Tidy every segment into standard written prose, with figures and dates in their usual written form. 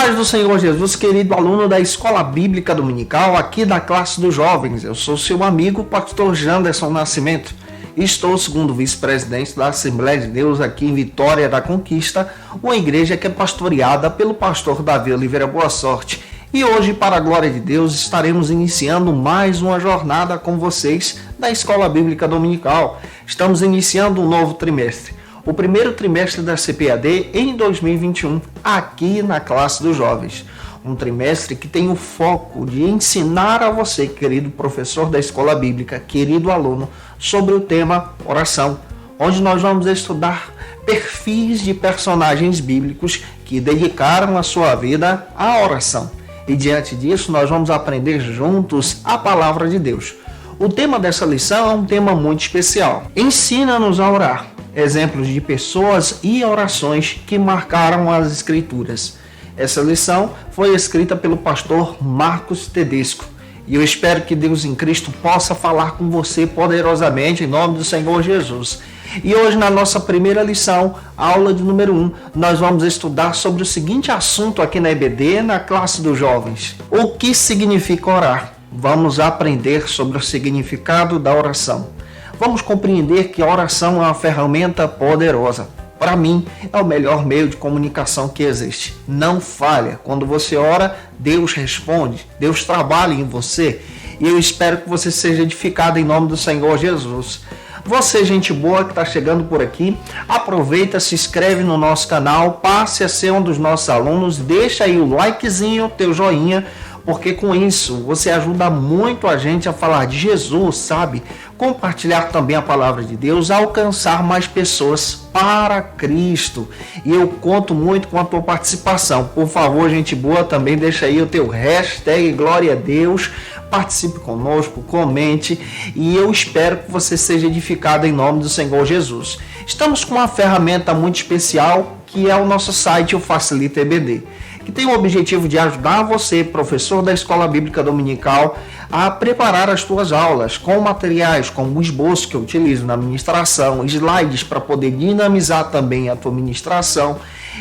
paz do Senhor Jesus, querido aluno da Escola Bíblica Dominical, aqui da classe dos jovens. Eu sou seu amigo, pastor Janderson Nascimento. Estou segundo vice-presidente da Assembleia de Deus aqui em Vitória da Conquista, uma igreja que é pastoreada pelo pastor Davi Oliveira Boa Sorte. E hoje, para a glória de Deus, estaremos iniciando mais uma jornada com vocês da Escola Bíblica Dominical. Estamos iniciando um novo trimestre. O primeiro trimestre da CPAD em 2021, aqui na classe dos jovens. Um trimestre que tem o foco de ensinar a você, querido professor da Escola Bíblica, querido aluno, sobre o tema oração, onde nós vamos estudar perfis de personagens bíblicos que dedicaram a sua vida à oração. E diante disso, nós vamos aprender juntos a palavra de Deus. O tema dessa lição é um tema muito especial. Ensina-nos a orar. Exemplos de pessoas e orações que marcaram as Escrituras. Essa lição foi escrita pelo pastor Marcos Tedesco. E eu espero que Deus em Cristo possa falar com você poderosamente em nome do Senhor Jesus. E hoje, na nossa primeira lição, aula de número 1, nós vamos estudar sobre o seguinte assunto aqui na EBD, na classe dos jovens. O que significa orar? Vamos aprender sobre o significado da oração. Vamos compreender que a oração é uma ferramenta poderosa. Para mim, é o melhor meio de comunicação que existe. Não falha. Quando você ora, Deus responde. Deus trabalha em você. E eu espero que você seja edificado em nome do Senhor Jesus. Você, gente boa que está chegando por aqui, aproveita, se inscreve no nosso canal, passe a ser um dos nossos alunos, deixa aí o likezinho, teu joinha, porque com isso você ajuda muito a gente a falar de Jesus, sabe? Compartilhar também a palavra de Deus, alcançar mais pessoas para Cristo. E eu conto muito com a tua participação. Por favor, gente boa, também deixa aí o teu hashtag Glória a Deus, participe conosco, comente, e eu espero que você seja edificado em nome do Senhor Jesus. Estamos com uma ferramenta muito especial, que é o nosso site, o Facilita EBD, que tem o objetivo de ajudar você, professor da Escola Bíblica Dominical, a preparar as suas aulas com materiais como o esboço que eu utilizo na ministração, slides para poder dinamizar também a tua ministração.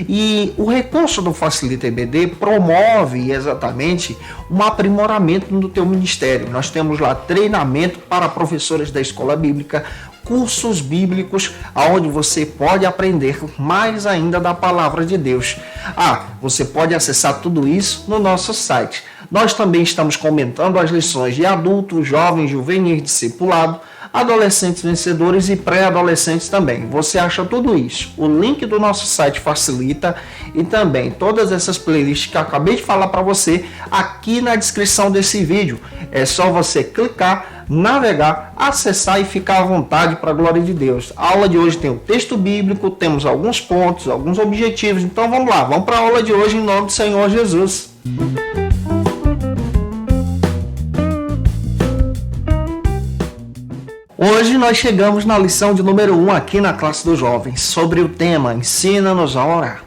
E o recurso do Facilita EBD promove exatamente um aprimoramento no teu ministério. Nós temos lá treinamento para professores da Escola Bíblica, cursos bíblicos, onde você pode aprender mais ainda da palavra de Deus. Você pode acessar tudo isso no nosso site. Nós também estamos comentando as lições de adultos, jovens, juvenis, discipulado, adolescentes vencedores e pré-adolescentes também. Você acha tudo isso. O link do nosso site facilita e também todas essas playlists que eu acabei de falar para você aqui na descrição desse vídeo. É só você clicar, navegar, acessar e ficar à vontade para a glória de Deus. A aula de hoje tem o texto bíblico, temos alguns pontos, alguns objetivos. Então vamos lá, vamos para a aula de hoje em nome do Senhor Jesus. Hoje nós chegamos na lição de número 1 aqui na classe dos jovens, sobre o tema Ensina-nos a orar.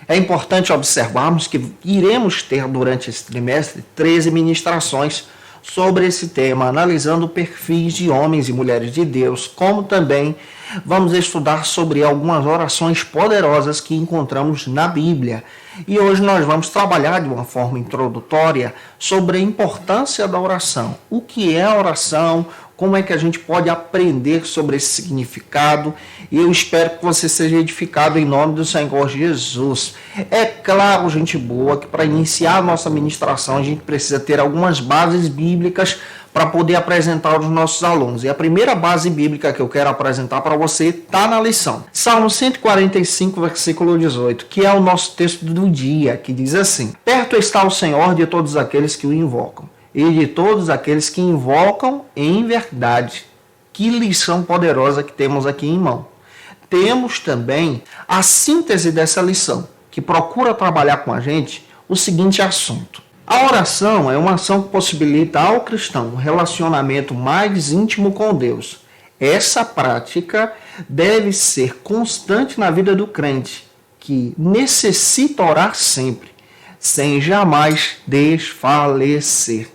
É importante observarmos que iremos ter durante esse trimestre 13 ministrações sobre esse tema, analisando perfis de homens e mulheres de Deus, como também vamos estudar sobre algumas orações poderosas que encontramos na Bíblia. E hoje nós vamos trabalhar de uma forma introdutória sobre a importância da oração. O que é a oração? Como é que a gente pode aprender sobre esse significado? E eu espero que você seja edificado em nome do Senhor Jesus. É claro, gente boa, que para iniciar a nossa ministração a gente precisa ter algumas bases bíblicas para poder apresentar aos nossos alunos. E a primeira base bíblica que eu quero apresentar para você está na lição. Salmo 145, versículo 18, que é o nosso texto do dia, que diz assim: Perto está o Senhor de todos aqueles que o invocam, e de todos aqueles que invocam em verdade. Que lição poderosa que temos aqui em mão. Temos também a síntese dessa lição, que procura trabalhar com a gente o seguinte assunto. A oração é uma ação que possibilita ao cristão um relacionamento mais íntimo com Deus. Essa prática deve ser constante na vida do crente, que necessita orar sempre, sem jamais desfalecer.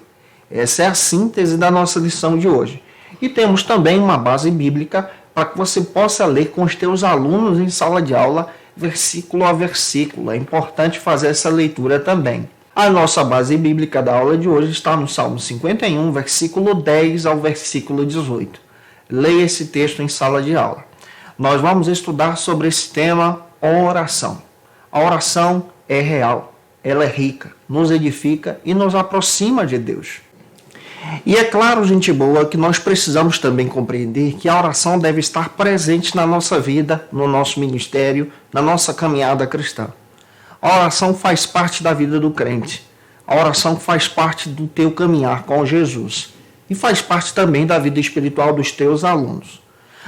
Essa é a síntese da nossa lição de hoje. E temos também uma base bíblica para que você possa ler com os teus alunos em sala de aula versículo a versículo. É importante fazer essa leitura também. A nossa base bíblica da aula de hoje está no Salmo 51, versículo 10 ao versículo 18. Leia esse texto em sala de aula. Nós vamos estudar sobre esse tema, oração. A oração é real, ela é rica, nos edifica e nos aproxima de Deus. E é claro, gente boa, que nós precisamos também compreender que a oração deve estar presente na nossa vida, no nosso ministério, na nossa caminhada cristã. A oração faz parte da vida do crente. A oração faz parte do teu caminhar com Jesus. E faz parte também da vida espiritual dos teus alunos.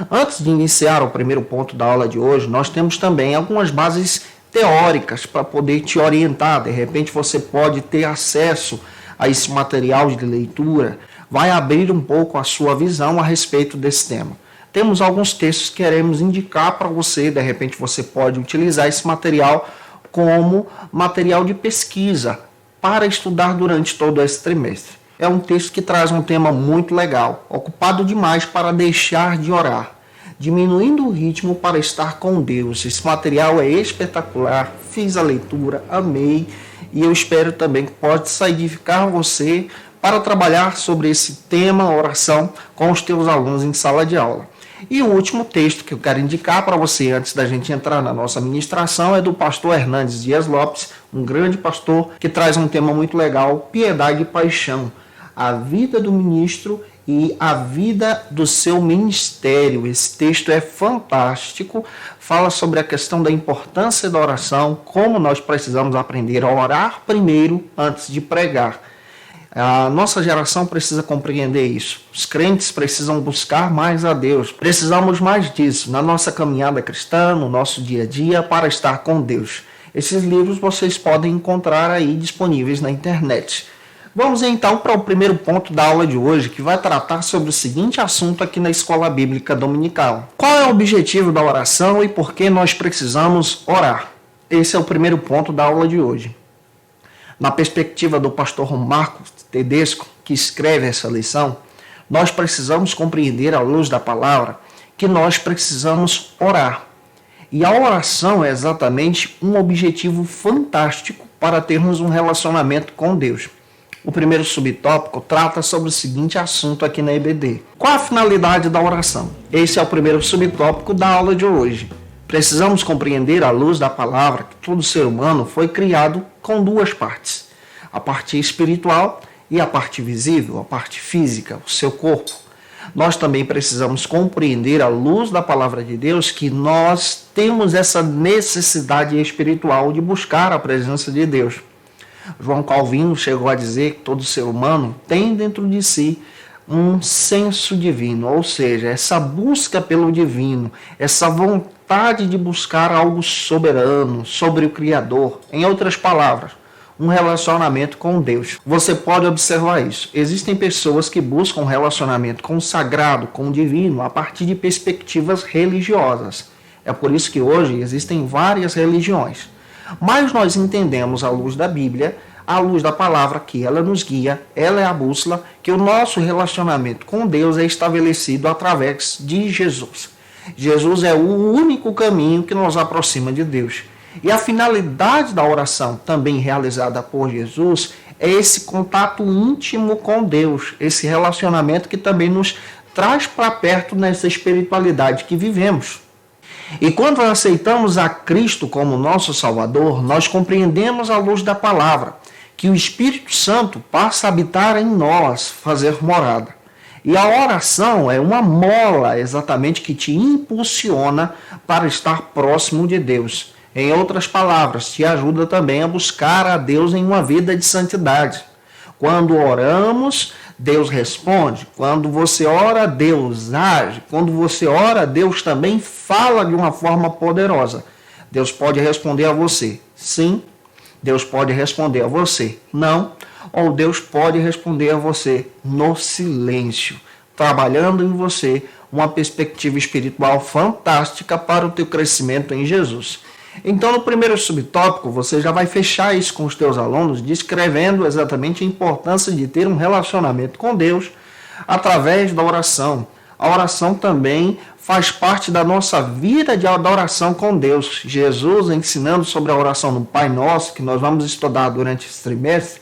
Antes de iniciar o primeiro ponto da aula de hoje, nós temos também algumas bases teóricas para poder te orientar. De repente você pode ter acesso a esse material de leitura, vai abrir um pouco a sua visão a respeito desse tema. Temos alguns textos que queremos indicar para você. De repente você pode utilizar esse material como material de pesquisa para estudar durante todo esse trimestre. É um texto que traz um tema muito legal, ocupado demais para deixar de orar, diminuindo o ritmo para estar com Deus. Esse material é espetacular, fiz a leitura, amei, e eu espero também que possa edificar você para trabalhar sobre esse tema, oração, com os teus alunos em sala de aula. E o último texto que eu quero indicar para você, antes da gente entrar na nossa ministração, é do pastor Hernandes Dias Lopes, um grande pastor que traz um tema muito legal, piedade e paixão. A vida do ministro e a vida do seu ministério. Esse texto é fantástico, fala sobre a questão da importância da oração, como nós precisamos aprender a orar primeiro antes de pregar. A nossa geração precisa compreender isso. Os crentes precisam buscar mais a Deus. Precisamos mais disso na nossa caminhada cristã, no nosso dia a dia, para estar com Deus. Esses livros vocês podem encontrar aí disponíveis na internet. Vamos então para o primeiro ponto da aula de hoje, que vai tratar sobre o seguinte assunto aqui na Escola Bíblica Dominical. Qual é o objetivo da oração e por que nós precisamos orar? Esse é o primeiro ponto da aula de hoje. Na perspectiva do pastor Marcos Tedesco, que escreve essa lição, nós precisamos compreender à luz da palavra que nós precisamos orar. E a oração é exatamente um objetivo fantástico para termos um relacionamento com Deus. O primeiro subtópico trata sobre o seguinte assunto aqui na EBD. Qual a finalidade da oração? Esse é o primeiro subtópico da aula de hoje. Precisamos compreender à luz da palavra que todo ser humano foi criado com duas partes. A parte espiritual e a parte visível, a parte física, o seu corpo. Nós também precisamos compreender à luz da palavra de Deus que nós temos essa necessidade espiritual de buscar a presença de Deus. João Calvino chegou a dizer que todo ser humano tem dentro de si um senso divino, ou seja, essa busca pelo divino, essa vontade de buscar algo soberano, sobre o Criador. Em outras palavras, um relacionamento com Deus. Você pode observar isso. Existem pessoas que buscam um relacionamento com o sagrado, com o divino, a partir de perspectivas religiosas. É por isso que hoje existem várias religiões. Mas nós entendemos à luz da Bíblia, à luz da palavra, que ela nos guia, ela é a bússola, que o nosso relacionamento com Deus é estabelecido através de Jesus. Jesus é o único caminho que nos aproxima de Deus. E a finalidade da oração, também realizada por Jesus, é esse contato íntimo com Deus, esse relacionamento que também nos traz para perto nessa espiritualidade que vivemos. E quando aceitamos a Cristo como nosso Salvador, nós compreendemos à luz da palavra que o Espírito Santo passa a habitar em nós, fazer morada. E a oração é uma mola exatamente que te impulsiona para estar próximo de Deus. Em outras palavras, te ajuda também a buscar a Deus em uma vida de santidade. Quando oramos, Deus responde. Quando você ora, Deus age. Quando você ora, Deus também fala de uma forma poderosa. Deus pode responder a você sim, Deus pode responder a você não, ou Deus pode responder a você no silêncio, trabalhando em você uma perspectiva espiritual fantástica para o teu crescimento em Jesus. Então, no primeiro subtópico, você já vai fechar isso com os teus alunos, descrevendo exatamente a importância de ter um relacionamento com Deus através da oração. A oração também faz parte da nossa vida de adoração com Deus. Jesus, ensinando sobre a oração no Pai Nosso, que nós vamos estudar durante esse trimestre,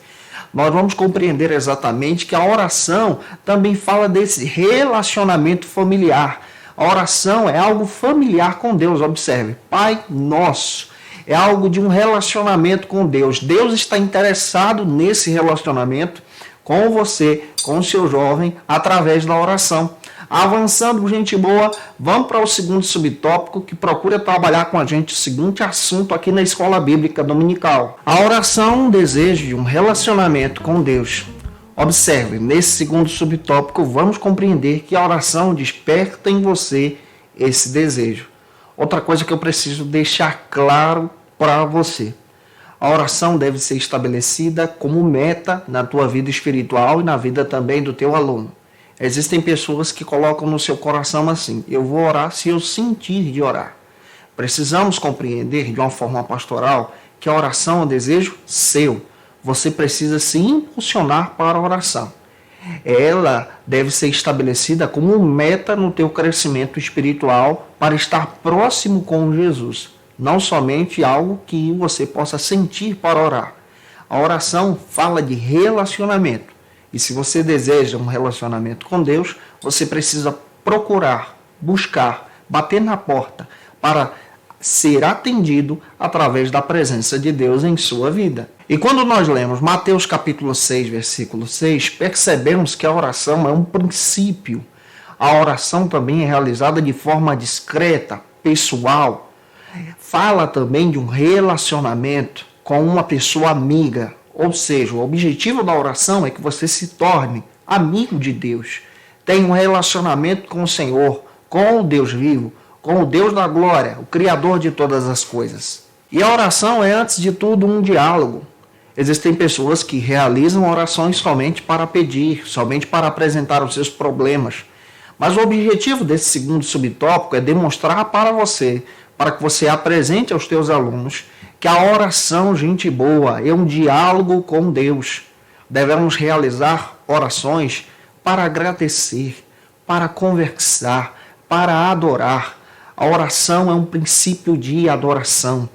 nós vamos compreender exatamente que a oração também fala desse relacionamento familiar. A oração é algo familiar com Deus, observe, Pai Nosso. É algo de um relacionamento com Deus. Deus está interessado nesse relacionamento com você, com o seu jovem, através da oração. Avançando, gente boa, vamos para o segundo subtópico que procura trabalhar com a gente o seguinte assunto aqui na Escola Bíblica Dominical. A oração é um desejo de um relacionamento com Deus. Observe, nesse segundo subtópico vamos compreender que a oração desperta em você esse desejo. Outra coisa que eu preciso deixar claro para você. A oração deve ser estabelecida como meta na tua vida espiritual e na vida também do teu aluno. Existem pessoas que colocam no seu coração assim: eu vou orar se eu sentir de orar. Precisamos compreender de uma forma pastoral que a oração é um desejo seu. Você precisa se impulsionar para a oração. Ela deve ser estabelecida como meta no teu crescimento espiritual para estar próximo com Jesus. Não somente algo que você possa sentir para orar. A oração fala de relacionamento. E se você deseja um relacionamento com Deus, você precisa procurar, buscar, bater na porta para ser atendido através da presença de Deus em sua vida. E quando nós lemos Mateus capítulo 6, versículo 6, percebemos que a oração é um princípio. A oração também é realizada de forma discreta, pessoal. Fala também de um relacionamento com uma pessoa amiga. Ou seja, o objetivo da oração é que você se torne amigo de Deus. Tenha um relacionamento com o Senhor, com o Deus vivo, com o Deus da glória, o Criador de todas as coisas. E a oração é, antes de tudo, um diálogo. Existem pessoas que realizam orações somente para pedir, somente para apresentar os seus problemas. Mas o objetivo desse segundo subtópico é demonstrar para você, para que você apresente aos teus alunos, que a oração, gente boa, é um diálogo com Deus. Devemos realizar orações para agradecer, para conversar, para adorar. A oração é um princípio de adoração.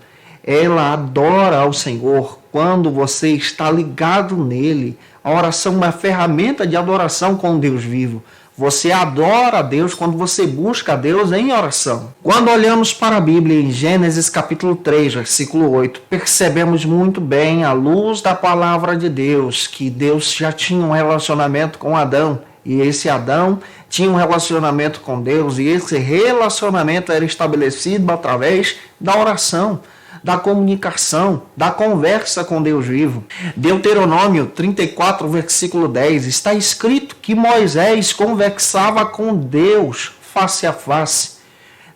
Ela adora ao Senhor quando você está ligado nele. A oração é uma ferramenta de adoração com Deus vivo. Você adora a Deus quando você busca a Deus em oração. Quando olhamos para a Bíblia em Gênesis capítulo 3, versículo 8, percebemos muito bem, à luz da palavra de Deus, que Deus já tinha um relacionamento com Adão. E esse Adão tinha um relacionamento com Deus. E esse relacionamento era estabelecido através da oração, da comunicação, da conversa com Deus vivo. Deuteronômio 34, versículo 10, está escrito que Moisés conversava com Deus face a face.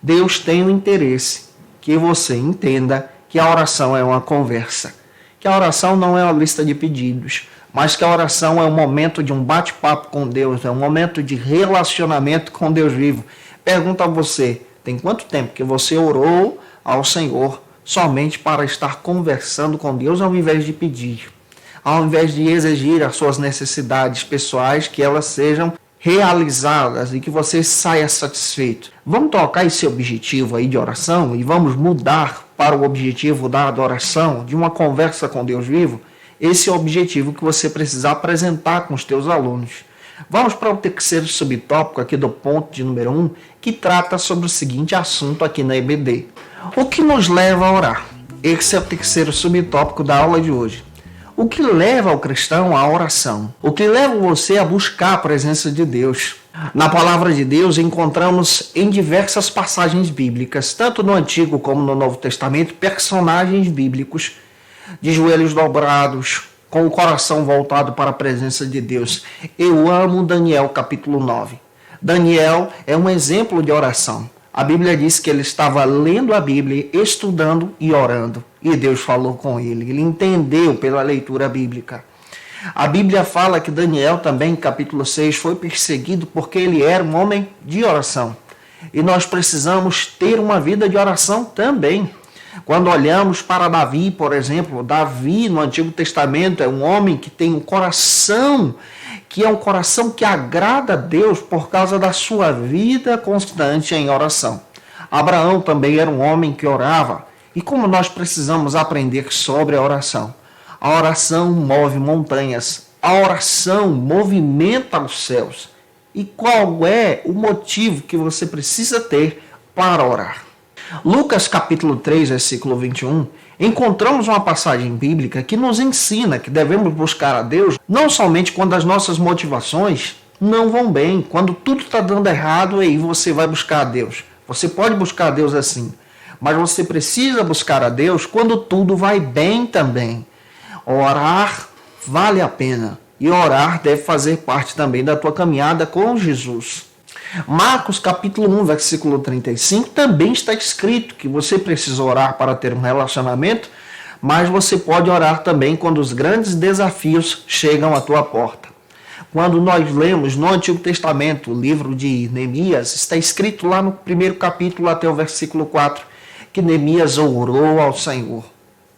Deus tem o interesse que você entenda que a oração é uma conversa, que a oração não é uma lista de pedidos, mas que a oração é um momento de um bate-papo com Deus, é um momento de relacionamento com Deus vivo. Pergunto a você, tem quanto tempo que você orou ao Senhor somente para estar conversando com Deus ao invés de pedir, ao invés de exigir as suas necessidades pessoais, que elas sejam realizadas e que você saia satisfeito? Vamos tocar esse objetivo aí de oração e vamos mudar para o objetivo da adoração, de uma conversa com Deus vivo. Esse é o objetivo que você precisa apresentar com os teus alunos. Vamos para o terceiro subtópico aqui do ponto de número 1, que trata sobre o seguinte assunto aqui na EBD. O que nos leva a orar? Esse é o terceiro subtópico da aula de hoje. O que leva o cristão à oração? O que leva você a buscar a presença de Deus? Na palavra de Deus encontramos em diversas passagens bíblicas, tanto no Antigo como no Novo Testamento, personagens bíblicos de joelhos dobrados, com o coração voltado para a presença de Deus. Eu amo Daniel capítulo 9. Daniel é um exemplo de oração. A Bíblia diz que ele estava lendo a Bíblia, estudando e orando. E Deus falou com ele. Ele entendeu pela leitura bíblica. A Bíblia fala que Daniel também, capítulo 6, foi perseguido porque ele era um homem de oração. E nós precisamos ter uma vida de oração também. Quando olhamos para Davi, por exemplo, Davi no Antigo Testamento é um homem que tem um coração que é um coração que agrada a Deus por causa da sua vida constante em oração. Abraão também era um homem que orava. E como nós precisamos aprender sobre a oração? A oração move montanhas. A oração movimenta os céus. E qual é o motivo que você precisa ter para orar? Lucas capítulo 3, versículo 21, encontramos uma passagem bíblica que nos ensina que devemos buscar a Deus não somente quando as nossas motivações não vão bem, quando tudo está dando errado, aí você vai buscar a Deus. Você pode buscar a Deus assim, mas você precisa buscar a Deus quando tudo vai bem também. Orar vale a pena. E orar deve fazer parte também da tua caminhada com Jesus. Marcos capítulo 1, versículo 35, também está escrito que você precisa orar para ter um relacionamento, mas você pode orar também quando os grandes desafios chegam à tua porta. Quando nós lemos no Antigo Testamento o livro de Neemias, está escrito lá no primeiro capítulo até o versículo 4, que Neemias orou ao Senhor,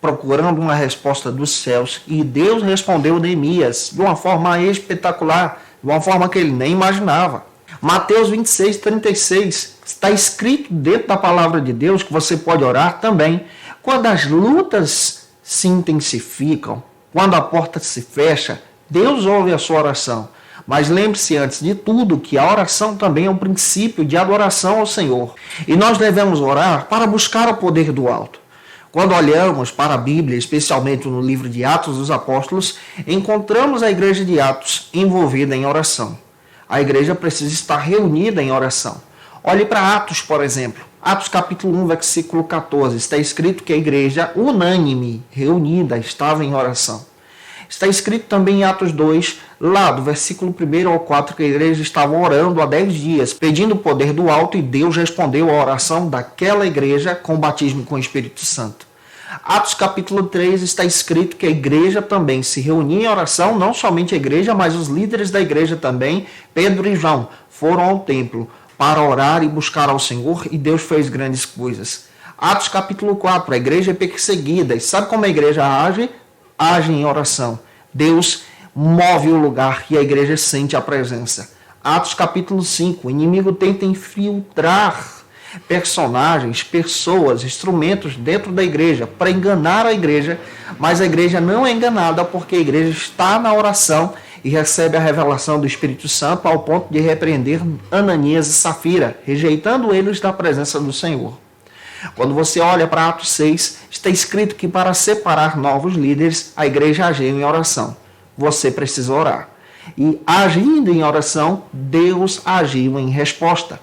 procurando uma resposta dos céus, e Deus respondeu Neemias de uma forma espetacular, de uma forma que ele nem imaginava. Mateus 26, 36, está escrito dentro da palavra de Deus que você pode orar também quando as lutas se intensificam, quando a porta se fecha. Deus ouve a sua oração, mas lembre-se antes de tudo que a oração também é um princípio de adoração ao Senhor. E nós devemos orar para buscar o poder do alto. Quando olhamos para a Bíblia, especialmente no livro de Atos dos Apóstolos, encontramos a igreja de Atos envolvida em oração. A igreja precisa estar reunida em oração. Olhe para Atos, por exemplo. Atos capítulo 1, versículo 14. Está escrito que a igreja unânime, reunida, estava em oração. Está escrito também em Atos 2, lá do versículo 1 ao 4, que a igreja estava orando há 10 dias, pedindo o poder do alto, e Deus respondeu a oração daquela igreja com o batismo com o Espírito Santo. Atos capítulo 3 está escrito que a igreja também se reunia em oração, não somente a igreja, mas os líderes da igreja também, Pedro e João, foram ao templo para orar e buscar ao Senhor, e Deus fez grandes coisas. Atos capítulo 4, a igreja é perseguida, e sabe como a igreja age? Age em oração. Deus move o lugar e a igreja sente a presença. Atos capítulo 5, o inimigo tenta infiltrar personagens, pessoas, instrumentos dentro da igreja para enganar a igreja, mas a igreja não é enganada porque a igreja está na oração e recebe a revelação do Espírito Santo ao ponto de repreender Ananias e Safira, rejeitando eles da presença do Senhor. Quando você olha para Atos 6, está escrito que para separar novos líderes, a igreja agiu em oração. Você precisa orar. E agindo em oração, Deus agiu em resposta.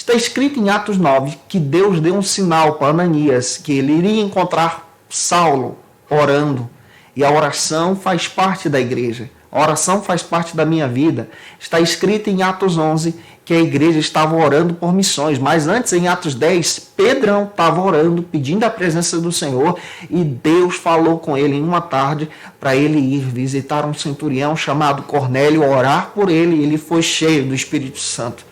Está escrito em Atos 9 que Deus deu um sinal para Ananias, que ele iria encontrar Saulo orando. E a oração faz parte da igreja. A oração faz parte da minha vida. Está escrito em Atos 11 que a igreja estava orando por missões. Mas antes, em Atos 10, Pedrão estava orando, pedindo a presença do Senhor. E Deus falou com ele em uma tarde para ele ir visitar um centurião chamado Cornélio, orar por ele. E ele foi cheio do Espírito Santo.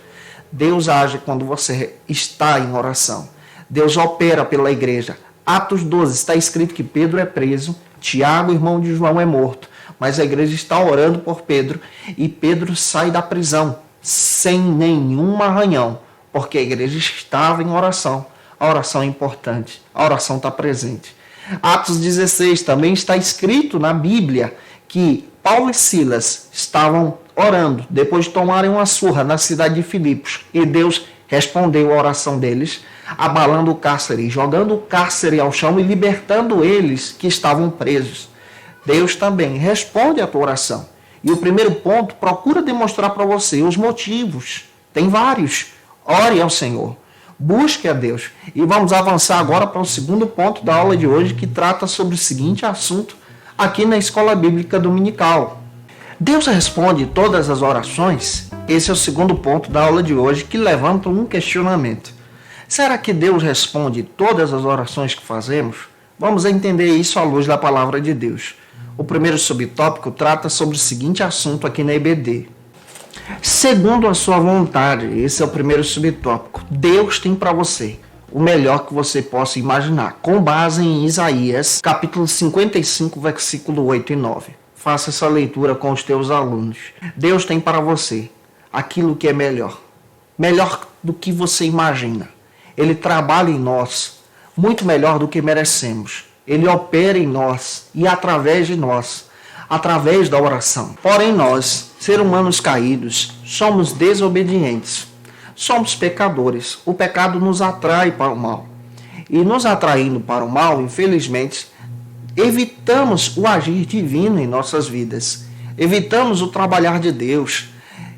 Deus age quando você está em oração. Deus opera pela igreja. Atos 12 está escrito que Pedro é preso, Tiago, irmão de João, é morto. Mas a igreja está orando por Pedro e Pedro sai da prisão sem nenhum arranhão, porque a igreja estava em oração. A oração é importante, a oração está presente. Atos 16 também está escrito na Bíblia que Paulo e Silas estavam orando depois de tomarem uma surra na cidade de Filipos, e Deus respondeu a oração deles, abalando o cárcere, jogando o cárcere ao chão e libertando eles que estavam presos. Deus também responde à tua oração. E o primeiro ponto, procura demonstrar para você os motivos. Tem vários. Ore ao Senhor. Busque a Deus. E vamos avançar agora para o segundo ponto da aula de hoje, que trata sobre o seguinte assunto aqui na Escola Bíblica Dominical. Deus responde todas as orações? Esse é o segundo ponto da aula de hoje, que levanta um questionamento. Será que Deus responde todas as orações que fazemos? Vamos entender isso à luz da palavra de Deus. O primeiro subtópico trata sobre o seguinte assunto aqui na EBD. Segundo a sua vontade, esse é o primeiro subtópico. Deus tem para você o melhor que você possa imaginar, com base em Isaías, capítulo 55, versículo 8 e 9. Faça essa leitura com os teus alunos. Deus tem para você aquilo que é melhor. Melhor do que você imagina. Ele trabalha em nós muito melhor do que merecemos. Ele opera em nós e através de nós, através da oração. Porém nós, seres humanos caídos, somos desobedientes. Somos pecadores. O pecado nos atrai para o mal. E nos atraindo para o mal, infelizmente, evitamos o agir divino em nossas vidas. Evitamos o trabalhar de Deus.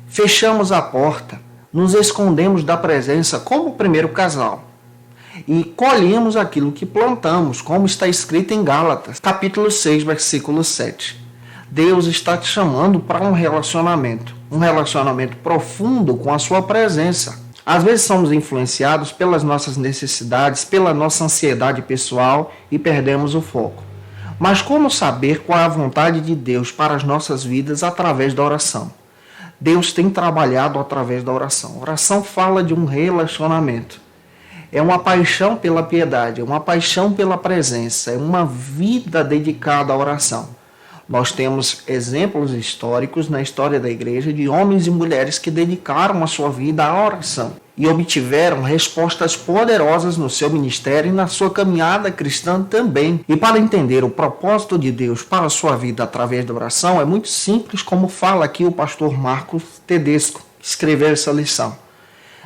Fechamos a porta. Nos escondemos da presença como o primeiro casal. E colhemos aquilo que plantamos, como está escrito em Gálatas, capítulo 6, versículo 7. Deus está te chamando para um relacionamento profundo com a sua presença. Às vezes somos influenciados pelas nossas necessidades, pela nossa ansiedade pessoal e perdemos o foco. Mas como saber qual é a vontade de Deus para as nossas vidas através da oração? Deus tem trabalhado através da oração. A oração fala de um relacionamento. É uma paixão pela piedade, é uma paixão pela presença, é uma vida dedicada à oração. Nós temos exemplos históricos na história da igreja de homens e mulheres que dedicaram a sua vida à oração e obtiveram respostas poderosas no seu ministério e na sua caminhada cristã também. E para entender o propósito de Deus para a sua vida através da oração, é muito simples, como fala aqui o pastor Marcos Tedesco, que escreveu essa lição.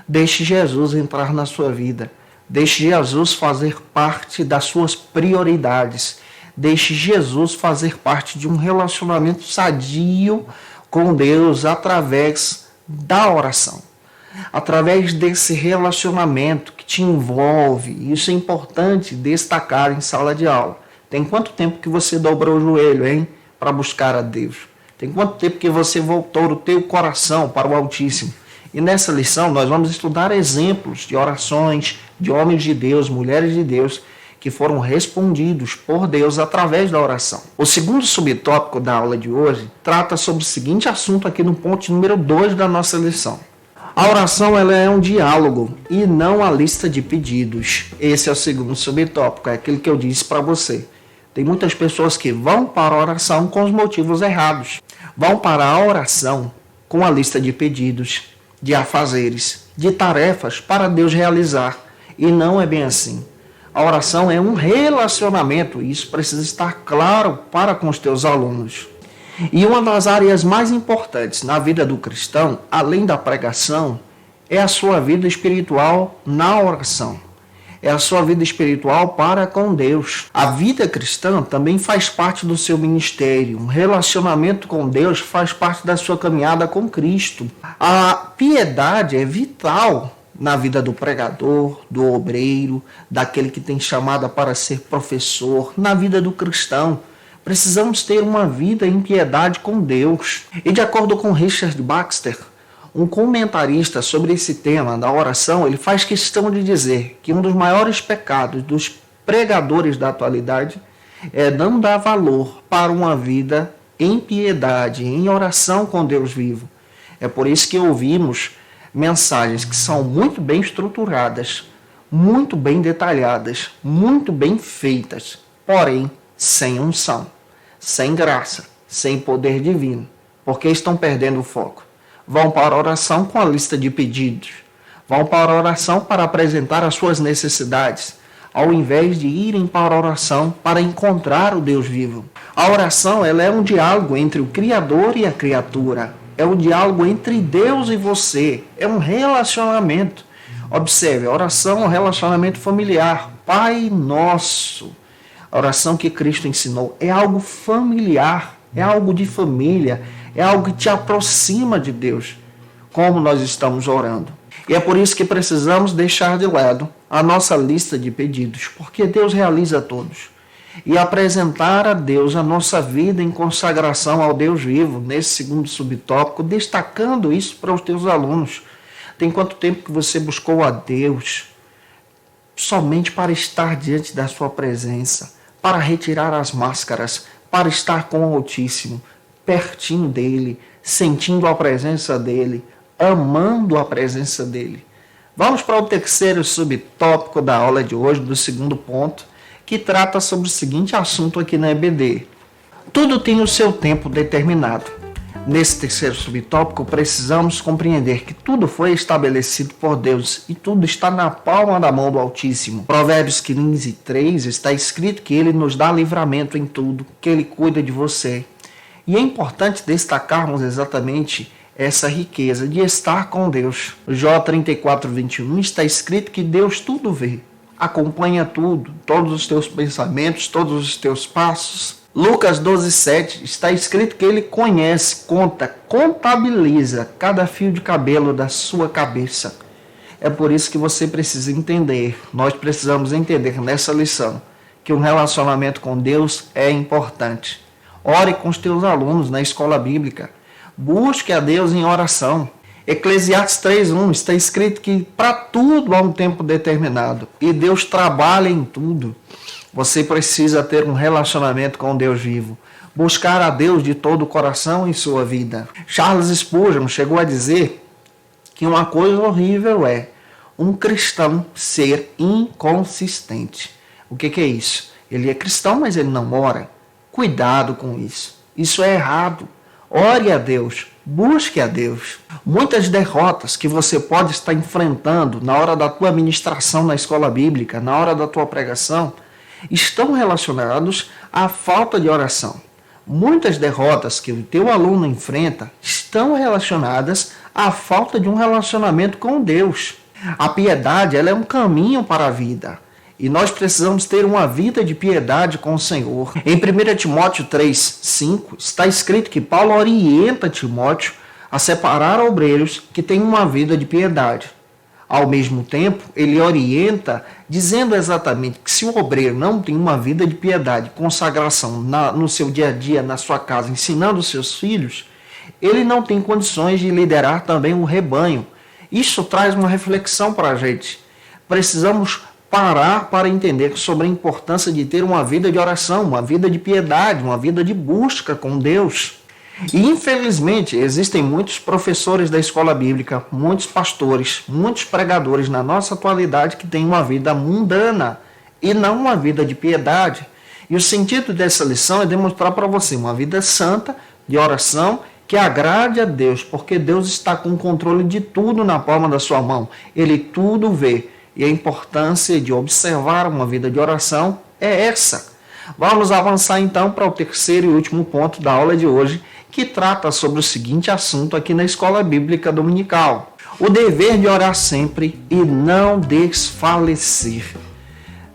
Deixe Jesus entrar na sua vida. Deixe Jesus fazer parte das suas prioridades. Deixe Jesus fazer parte de um relacionamento sadio com Deus através da oração. Através desse relacionamento que te envolve. Isso é importante destacar em sala de aula. Tem quanto tempo que você dobrou o joelho, hein? Para buscar a Deus? Tem quanto tempo que você voltou o teu coração para o Altíssimo? E nessa lição nós vamos estudar exemplos de orações de homens de Deus, mulheres de Deus, que foram respondidos por Deus através da oração. O segundo subtópico da aula de hoje trata sobre o seguinte assunto aqui no ponto número 2 da nossa lição. A oração ela é um diálogo e não a lista de pedidos. Esse é o segundo subtópico, é aquele que eu disse para você. Tem muitas pessoas que vão para a oração com os motivos errados. Vão para a oração com a lista de pedidos, de afazeres, de tarefas para Deus realizar. E não é bem assim. A oração é um relacionamento, e isso precisa estar claro para com os teus alunos. E uma das áreas mais importantes na vida do cristão, além da pregação, é a sua vida espiritual na oração. É a sua vida espiritual para com Deus. A vida cristã também faz parte do seu ministério. Um relacionamento com Deus faz parte da sua caminhada com Cristo. A piedade é vital na vida do pregador, do obreiro, daquele que tem chamada para ser professor, na vida do cristão. Precisamos ter uma vida em piedade com Deus. E de acordo com Richard Baxter, um comentarista sobre esse tema da oração, ele faz questão de dizer que um dos maiores pecados dos pregadores da atualidade é não dar valor para uma vida em piedade, em oração com Deus vivo. É por isso que ouvimos mensagens que são muito bem estruturadas, muito bem detalhadas, muito bem feitas, porém sem unção, sem graça, sem poder divino, porque estão perdendo o foco. Vão para a oração com a lista de pedidos, vão para a oração para apresentar as suas necessidades, ao invés de irem para a oração para encontrar o Deus vivo. A oração ela é um diálogo entre o Criador e a criatura. É um diálogo entre Deus e você. É um relacionamento. Observe, a oração é um relacionamento familiar. Pai nosso. A oração que Cristo ensinou é algo familiar. É algo de família. É algo que te aproxima de Deus. Como nós estamos orando. E é por isso que precisamos deixar de lado a nossa lista de pedidos. Porque Deus realiza todos. E apresentar a Deus a nossa vida em consagração ao Deus vivo, nesse segundo subtópico, destacando isso para os teus alunos. Tem quanto tempo que você buscou a Deus somente para estar diante da sua presença, para retirar as máscaras, para estar com o Altíssimo, pertinho dele, sentindo a presença dele, amando a presença dele. Vamos para o terceiro subtópico da aula de hoje, do segundo ponto, que trata sobre o seguinte assunto aqui na EBD. Tudo tem o seu tempo determinado. Nesse terceiro subtópico, precisamos compreender que tudo foi estabelecido por Deus e tudo está na palma da mão do Altíssimo. Provérbios 15:3 está escrito que Ele nos dá livramento em tudo, que Ele cuida de você. E é importante destacarmos exatamente essa riqueza de estar com Deus. Jó 34:21 está escrito que Deus tudo vê, acompanha tudo, todos os teus pensamentos, todos os teus passos. Lucas 12:7 está escrito que Ele conhece, conta, contabiliza cada fio de cabelo da sua cabeça. É por isso que você precisa entender, nós precisamos entender nessa lição, que um relacionamento com Deus é importante. Ore com os teus alunos na escola bíblica. Busque a Deus em oração. Eclesiastes 3:1 está escrito que para tudo há um tempo determinado e Deus trabalha em tudo. Você precisa ter um relacionamento com Deus vivo. Buscar a Deus de todo o coração em sua vida. Charles Spurgeon chegou a dizer que uma coisa horrível é um cristão ser inconsistente. O que é isso? Ele é cristão, mas ele não ora. Cuidado com isso. Isso é errado. Ore a Deus. Busque a Deus. Muitas derrotas que você pode estar enfrentando na hora da tua ministração na escola bíblica, na hora da tua pregação, estão relacionados à falta de oração. Muitas derrotas que o teu aluno enfrenta estão relacionadas à falta de um relacionamento com Deus. A piedade, ela é um caminho para a vida. E nós precisamos ter uma vida de piedade com o Senhor. Em 1 Timóteo 3:5 está escrito que Paulo orienta Timóteo a separar obreiros que têm uma vida de piedade. Ao mesmo tempo, ele orienta dizendo exatamente que se o obreiro não tem uma vida de piedade, consagração no seu dia a dia, na sua casa, ensinando os seus filhos, ele não tem condições de liderar também um rebanho. Isso traz uma reflexão para a gente. Precisamos parar para entender sobre a importância de ter uma vida de oração, uma vida de piedade, uma vida de busca com Deus. E infelizmente existem muitos professores da escola bíblica, muitos pastores, muitos pregadores na nossa atualidade que têm uma vida mundana e não uma vida de piedade. E o sentido dessa lição é demonstrar para você uma vida santa, de oração, que agrade a Deus, porque Deus está com o controle de tudo na palma da sua mão. Ele tudo vê. E a importância de observar uma vida de oração é essa. Vamos avançar então para o terceiro e último ponto da aula de hoje, que trata sobre o seguinte assunto aqui na Escola Bíblica Dominical. O dever de orar sempre e não desfalecer.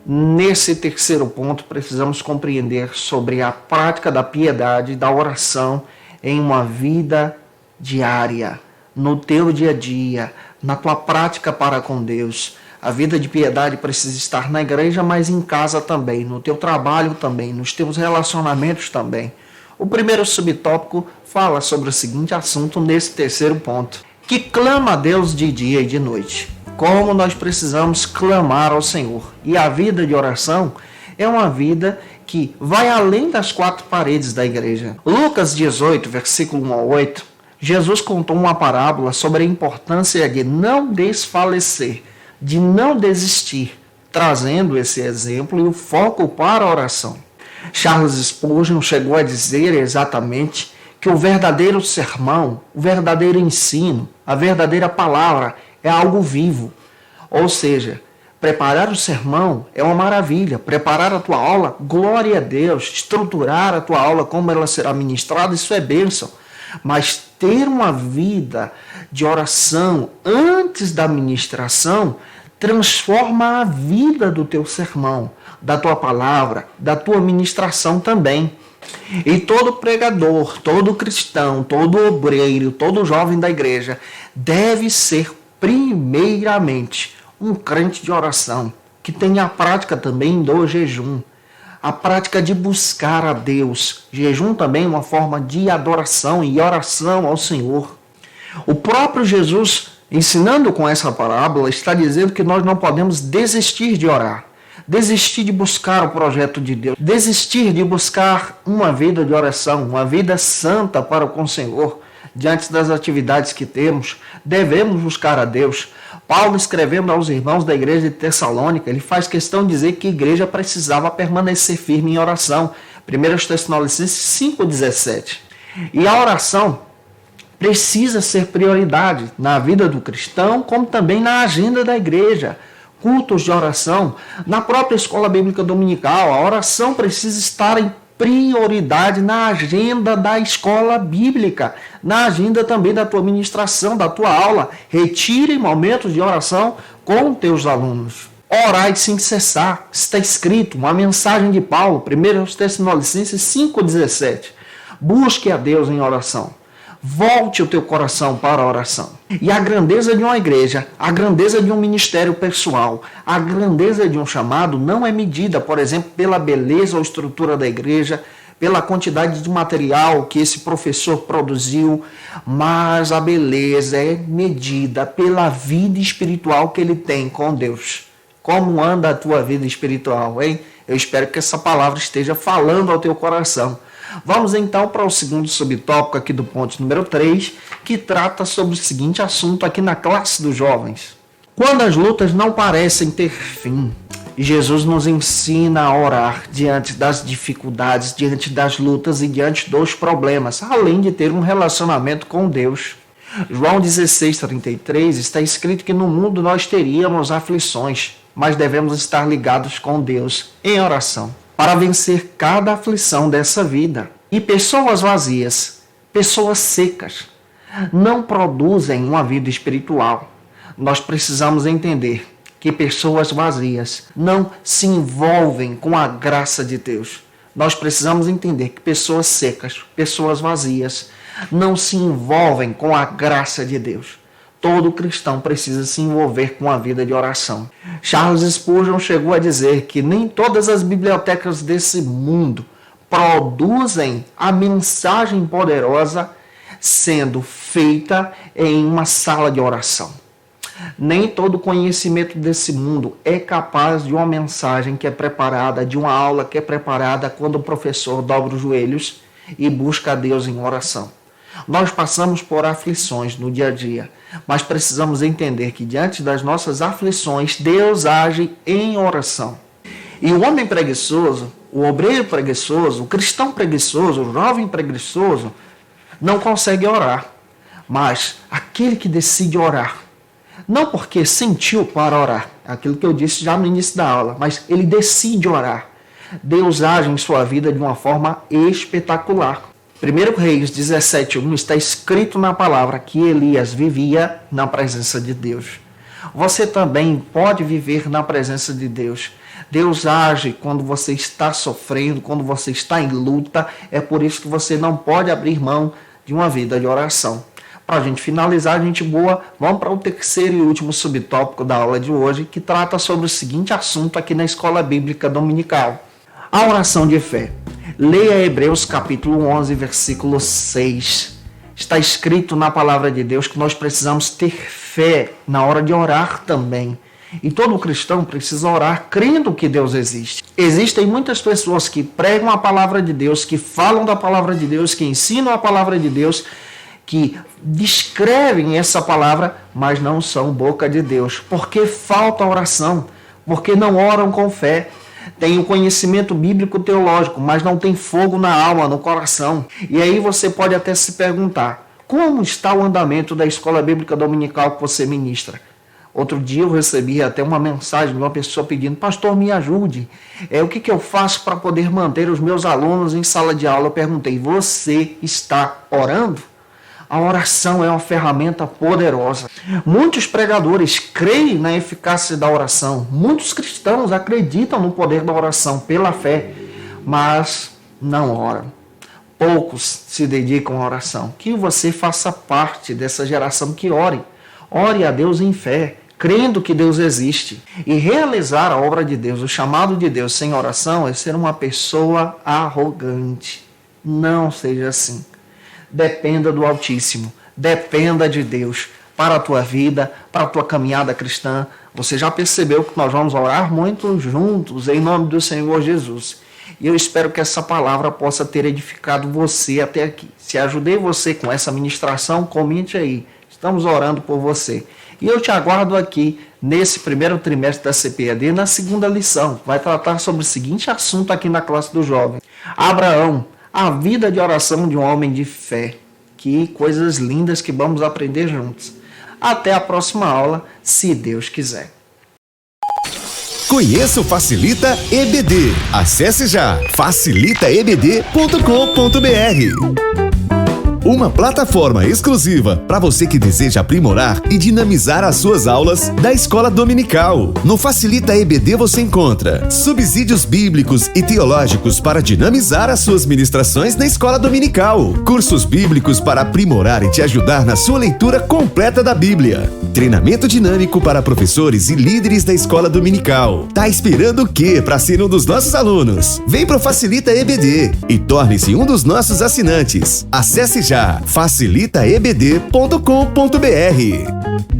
Nesse terceiro ponto, precisamos compreender sobre a prática da piedade e da oração em uma vida diária, no teu dia a dia, na tua prática para com Deus. A vida de piedade precisa estar na igreja, mas em casa também, no teu trabalho também, nos teus relacionamentos também. O primeiro subtópico fala sobre o seguinte assunto nesse terceiro ponto, que clama a Deus de dia e de noite. Como nós precisamos clamar ao Senhor. E a vida de oração é uma vida que vai além das quatro paredes da igreja. Lucas 18, versículo 1 a 8, Jesus contou uma parábola sobre a importância de não desfalecer, de não desistir, trazendo esse exemplo e o foco para a oração. Charles Spurgeon chegou a dizer exatamente que o verdadeiro sermão, o verdadeiro ensino, a verdadeira palavra é algo vivo. Ou seja, preparar o sermão é uma maravilha, preparar a tua aula, glória a Deus, estruturar a tua aula, como ela será ministrada, isso é bênção. Mas ter uma vida de oração antes da ministração transforma a vida do teu sermão, da tua palavra, da tua ministração também. E todo pregador, todo cristão, todo obreiro, todo jovem da igreja deve ser primeiramente um crente de oração, que tenha a prática também do jejum, a prática de buscar a Deus. Jejum também é uma forma de adoração e oração ao Senhor. O próprio Jesus, ensinando com essa parábola, está dizendo que nós não podemos desistir de orar, desistir de buscar o projeto de Deus, desistir de buscar uma vida de oração, uma vida santa para com o Senhor. Diante das atividades que temos, devemos buscar a Deus. Paulo, escrevendo aos irmãos da igreja de Tessalônica, ele faz questão de dizer que a igreja precisava permanecer firme em oração, 1 Tessalonicenses 5,17. E a oração precisa ser prioridade na vida do cristão, como também na agenda da igreja. Cultos de oração, na própria escola bíblica dominical, a oração precisa estar em prioridade na agenda da escola bíblica, na agenda também da tua ministração, da tua aula. Retire momentos de oração com teus alunos. Orai sem cessar. Está escrito uma mensagem de Paulo, 1 Tessalonicenses 5,17. Busque a Deus em oração. Volte o teu coração para a oração. E a grandeza de uma igreja, a grandeza de um ministério pessoal, a grandeza de um chamado não é medida, por exemplo, pela beleza ou estrutura da igreja, pela quantidade de material que esse professor produziu, mas a beleza é medida pela vida espiritual que ele tem com Deus. Como anda a tua vida espiritual, hein? Eu espero que essa palavra esteja falando ao teu coração. Vamos então para o segundo subtópico aqui do ponto número 3, que trata sobre o seguinte assunto aqui na classe dos jovens. Quando as lutas não parecem ter fim, Jesus nos ensina a orar diante das dificuldades, diante das lutas e diante dos problemas, além de ter um relacionamento com Deus. João 16:33 está escrito que no mundo nós teríamos aflições, mas devemos estar ligados com Deus em oração, para vencer cada aflição dessa vida. E pessoas vazias, pessoas secas, não produzem uma vida espiritual. Nós precisamos entender que pessoas vazias não se envolvem com a graça de Deus. Nós precisamos entender que pessoas secas, pessoas vazias, não se envolvem com a graça de Deus. Todo cristão precisa se envolver com a vida de oração. Charles Spurgeon chegou a dizer que nem todas as bibliotecas desse mundo produzem a mensagem poderosa sendo feita em uma sala de oração. Nem todo conhecimento desse mundo é capaz de uma mensagem que é preparada, de uma aula que é preparada quando o professor dobra os joelhos e busca a Deus em oração. Nós passamos por aflições no dia a dia, mas precisamos entender que diante das nossas aflições, Deus age em oração. E o homem preguiçoso, o obreiro preguiçoso, o cristão preguiçoso, o jovem preguiçoso, não consegue orar. Mas aquele que decide orar, não porque sentiu para orar, aquilo que eu disse já no início da aula, mas ele decide orar, Deus age em sua vida de uma forma espetacular. 1 Reis 17:1 está escrito na palavra que Elias vivia na presença de Deus. Você também pode viver na presença de Deus. Deus age quando você está sofrendo, quando você está em luta. É por isso que você não pode abrir mão de uma vida de oração. Para a gente finalizar, gente boa, vamos para o terceiro e último subtópico da aula de hoje, que trata sobre o seguinte assunto aqui na Escola Bíblica Dominical. A oração de fé. Leia Hebreus capítulo 11, versículo 6. Está escrito na palavra de Deus que nós precisamos ter fé na hora de orar também. E todo cristão precisa orar crendo que Deus existe. Existem muitas pessoas que pregam a palavra de Deus, que falam da palavra de Deus, que ensinam a palavra de Deus, que descrevem essa palavra, mas não são boca de Deus. Porque falta oração, porque não oram com fé. Tem o conhecimento bíblico teológico, mas não tem fogo na alma, no coração. E aí você pode até se perguntar, como está o andamento da escola bíblica dominical que você ministra? Outro dia eu recebi até uma mensagem de uma pessoa pedindo, pastor, me ajude. O que eu faço para poder manter os meus alunos em sala de aula? Eu perguntei, você está orando? A oração é uma ferramenta poderosa. Muitos pregadores creem na eficácia da oração. Muitos cristãos acreditam no poder da oração pela fé, mas não oram. Poucos se dedicam à oração. Que você faça parte dessa geração que ore. Ore a Deus em fé, crendo que Deus existe. E realizar a obra de Deus, o chamado de Deus sem oração é ser uma pessoa arrogante. Não seja assim. Dependa do Altíssimo, dependa de Deus para a tua vida, para a tua caminhada cristã. Você já percebeu que nós vamos orar muito juntos em nome do Senhor Jesus. E eu espero que essa palavra possa ter edificado você até aqui. Se ajudei você com essa ministração, comente aí. Estamos orando por você. E eu te aguardo aqui nesse primeiro trimestre da CPEAD, na segunda lição. Vai tratar sobre o seguinte assunto aqui na classe do jovem. Abraão, a vida de oração de um homem de fé. Que coisas lindas que vamos aprender juntos. Até a próxima aula, se Deus quiser. Conheça o Facilita EBD. Acesse já facilitaebd.com.br. Uma plataforma exclusiva para você que deseja aprimorar e dinamizar as suas aulas da Escola Dominical. No Facilita EBD você encontra subsídios bíblicos e teológicos para dinamizar as suas ministrações na Escola Dominical, cursos bíblicos para aprimorar e te ajudar na sua leitura completa da Bíblia, treinamento dinâmico para professores e líderes da Escola Dominical. Tá esperando o quê para ser um dos nossos alunos? Vem pro Facilita EBD e torne-se um dos nossos assinantes. Acesse já facilitaebd.com.br.